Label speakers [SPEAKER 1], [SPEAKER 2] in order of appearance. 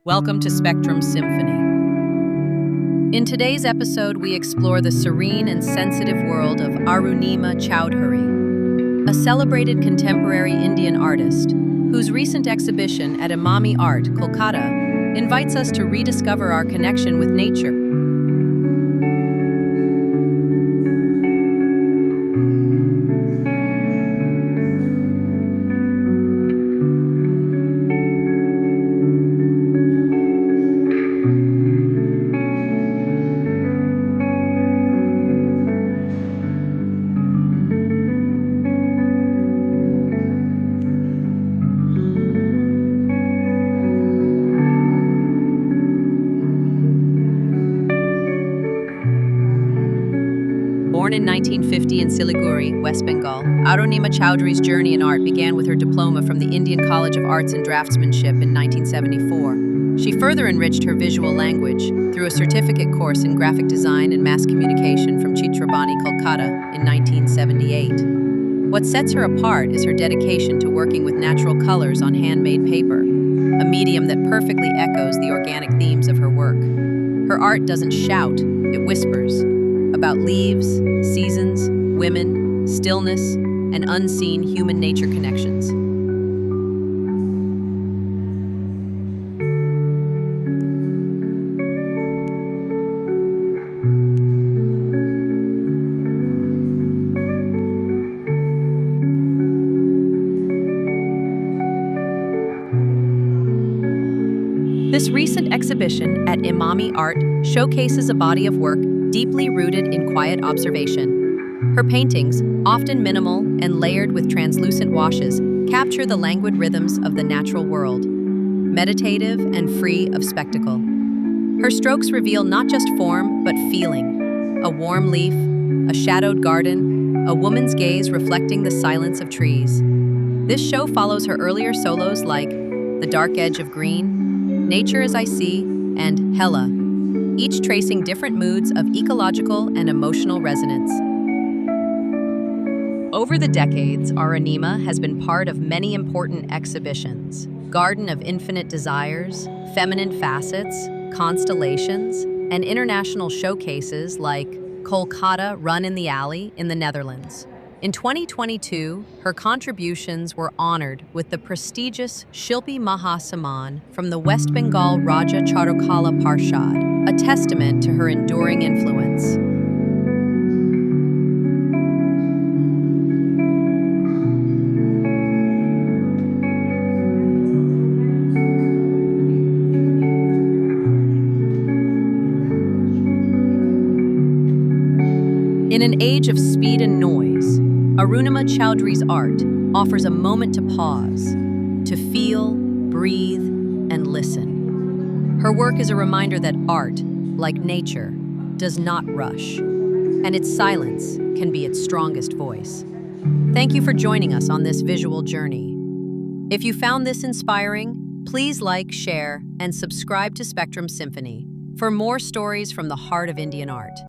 [SPEAKER 1] Welcome to Spectrum Symphony. In today's episode, we explore the serene and sensitive world of Arunima Choudhury, a celebrated contemporary Indian artist whose recent exhibition at Emami Art, Kolkata, invites us to rediscover our connection with nature. Born in 1950 in Siliguri, West Bengal, Arunima Choudhury's journey in art began with her diploma from the Indian College of Arts and Draftsmanship in 1974. She further enriched her visual language through a certificate course in graphic design and mass communication from Chitrabani, Kolkata in 1978. What sets her apart is her dedication to working with natural colors on handmade paper, a medium that perfectly echoes the organic themes of her work. Her art doesn't shout, it whispers, about leaves, seasons, women, stillness, and unseen human nature connections. This recent exhibition at Emami Art showcases a body of work deeply rooted in quiet observation. Her paintings, often minimal and layered with translucent washes, capture the languid rhythms of the natural world, meditative and free of spectacle. Her strokes reveal not just form, but feeling. A warm leaf, a shadowed garden, a woman's gaze reflecting the silence of trees. This show follows her earlier solos like The Dark Edge of Green, Nature as I See, and Hella, each tracing different moods of ecological and emotional resonance. Over the decades, Arunima has been part of many important exhibitions: Garden of Infinite Desires, Feminine Facets, Constellations, and international showcases like Kolkata Run in the Alley in the Netherlands. In 2022, her contributions were honored with the prestigious Shilpi Mahasamman from the West Bengal Raja Charukala Parshad, a testament to her enduring influence. In an age of speed and noise, Arunima Choudhury's art offers a moment to pause, to feel, breathe, and listen. Her work is a reminder that art, like nature, does not rush, and its silence can be its strongest voice. Thank you for joining us on this visual journey. If you found this inspiring, please like, share, and subscribe to Spectrum Symphony for more stories from the heart of Indian art.